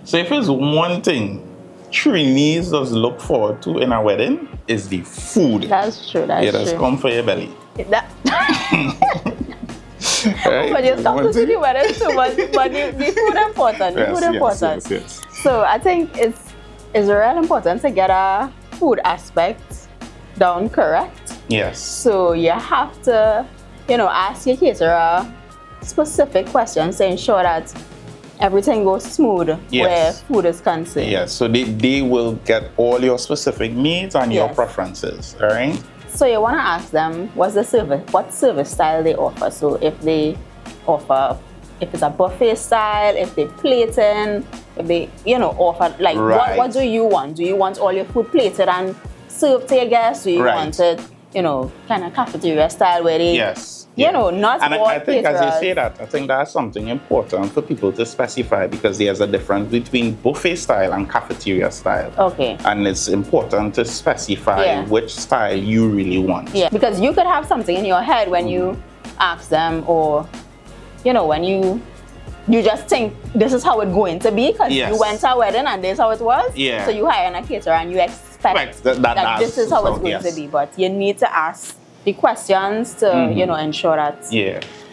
So if it's one thing Trinis does look forward to in a wedding, is the food. That's true. That's true. It has come for your belly. Right? But you stop to see the wedding too, but the food important. The food important. Yes. So I think it's real important to get a food aspect down correct. Yes. So you have to, ask your caterer specific questions to ensure that everything goes smooth where food is concerned. Yes. So they will get all your specific needs and your preferences. All right. So you want to ask them what service style they offer. So if they offer, if it's a buffet style, if they plating, if they, offer, like, what do you want? Do you want all your food plated and served to your guests? Do you want it, kind of cafeteria style where they, not and all I think caterers. As you say that, I think that's something important for people to specify because there's a difference between buffet style and cafeteria style. Okay. And it's important to specify which style you really want. Yeah, because you could have something in your head when you ask them, or, when you just think this is how it's going to be because you went to a wedding and this is how it was. Yeah. So you hire a caterer and you expect that this is how it's going to be. But you need to ask the questions to, ensure that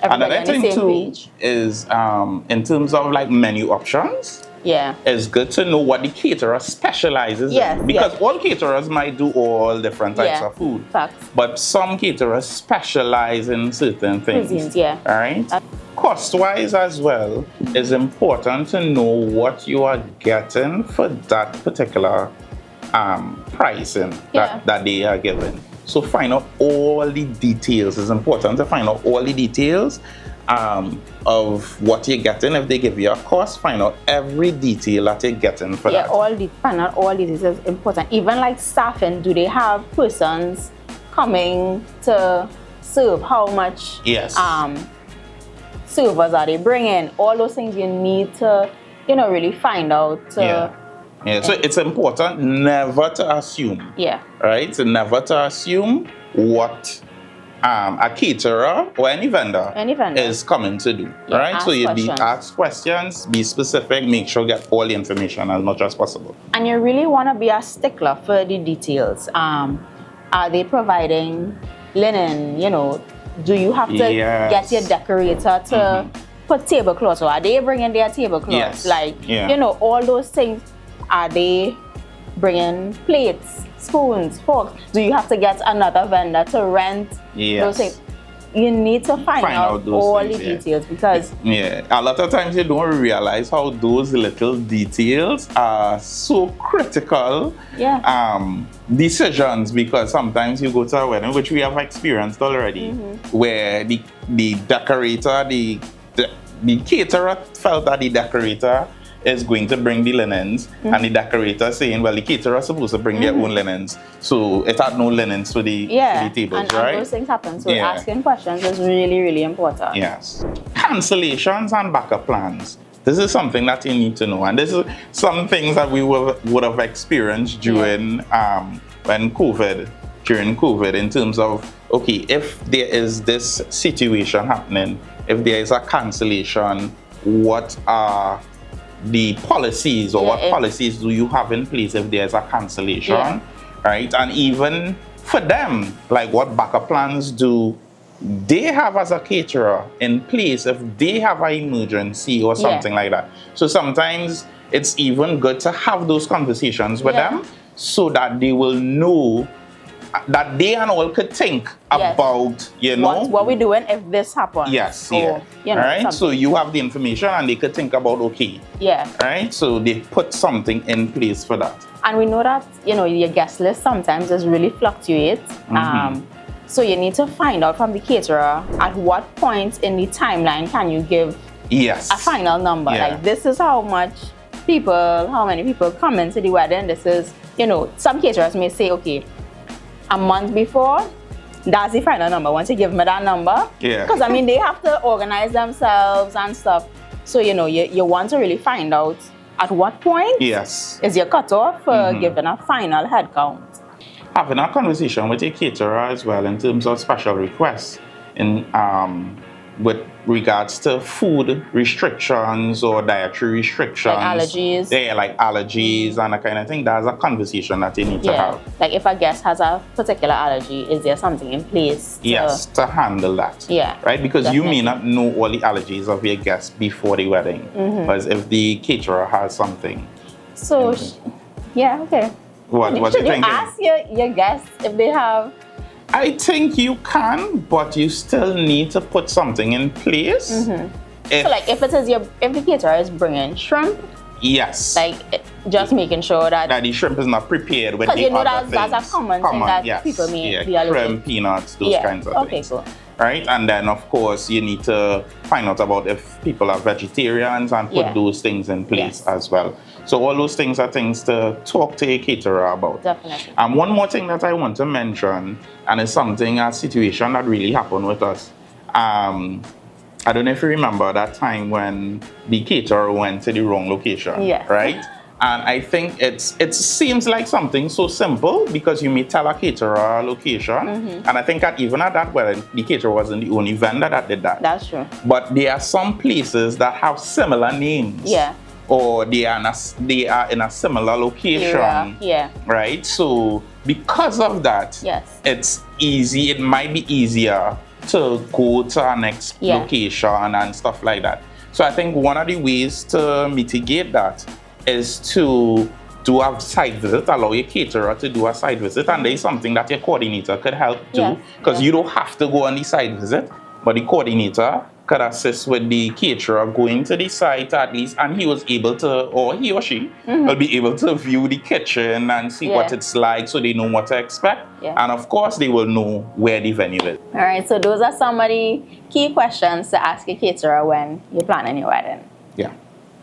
Another on the thing same too page. is in terms of like menu options. Yeah. It's good to know what the caterer specializes in. Because all caterers might do all different types of food. Facts. But some caterers specialize in certain things. Cuisines, All right? Cost-wise as well, it's important to know what you are getting for that particular pricing that they are given. So find out all the details. It's important to find out all the details of what you're getting. If they give you a cost, find out every detail that you're getting for that. Find out all the details is important. Even like staffing, do they have persons coming to serve? How much servers are they bringing? All those things you need to, really find out. Yeah, so it's important never to assume. Yeah. Right? So never to assume what a caterer or any vendor is coming to do. Yeah, right? So you ask questions, be specific, make sure you get all the information as much as possible. And you really want to be a stickler for the details. Are they providing linen? Do you have to get your decorator to put tablecloths, or are they bringing their tablecloths? Yes. All those things. Are they bringing plates, spoons, forks? Do you have to get another vendor to rent those things? You need to find out all the details because... a lot of times you don't realize how those little details are so critical decisions, because sometimes you go to a wedding, which we have experienced already, where the decorator, the caterer felt that the decorator is going to bring the linens, and the decorator saying, well, the caterer is supposed to bring their own linens, so it had no linens for the tables, right? And those things happen, so asking questions is really, really important. Yes. Cancellations and backup plans. This is something that you need to know, and this is some things that we would have experienced during during COVID, in terms of, okay, if there is this situation happening, if there is a cancellation, what are the policies, or what policies do you have in place if there's a cancellation, right? And even for them, like, what backup plans do they have as a caterer in place if they have an emergency or something like that? So sometimes it's even good to have those conversations with them so that they will know that they and all could think about, what we doing if this happens. Right? So you have the information and they could think about, right? So they put something in place for that. And we know that, your guest list sometimes is really fluctuate. So you need to find out from the caterer at what point in the timeline can you give a final number. Like, this is how many people come into the wedding. This is, some caterers may say, okay, a month before, that's the final number. Once you give me that number, because they have to organize themselves and stuff. So you want to really find out at what point is your cutoff for giving a final head count. Having a conversation with a caterer as well in terms of special requests, and with regards to food restrictions or dietary restrictions. Like allergies. Yeah, like allergies and that kind of thing. That's a conversation that you need to have. Like if a guest has a particular allergy, is there something in place to handle that? Yeah. Right? Because you may not know all the allergies of your guests before the wedding. Because if the caterer has something. So, yeah, okay. What you thinking? You ask your guests if they have? I think you can, but you still need to put something in place. So like if the caterer is bringing shrimp, yes, like just making sure that the shrimp is not prepared with the you know other that's a common thing that people may be allergic. Shrimp, peanuts, those kinds of things. Okay, cool. Right, and then of course you need to find out about if people are vegetarians and put those things in place as well. So all those things are things to talk to a caterer about. Definitely. And one more thing that I want to mention, and it's a situation that really happened with us. I don't know if you remember that time when the caterer went to the wrong location. Yes. Right? And I think it seems like something so simple because you may tell a caterer a location. And I think even at that wedding, the caterer wasn't the only vendor that did that. That's true. But there are some places that have similar names. Yeah. Or they are in a similar location. Yeah. Right? So because of that, it might be easier to go to our next location and stuff like that. So I think one of the ways to mitigate that is to do a site visit, allow your caterer to do a site visit, and there is something that your coordinator could help do, because you don't have to go on the site visit, but the coordinator could assist with the caterer going to the site at least, and he was able to, or he or she will be able to view the kitchen and see what it's like, so they know what to expect. And of course, they will know where the venue is. All right, so those are some of the key questions to ask a caterer when you're planning your wedding. Yeah.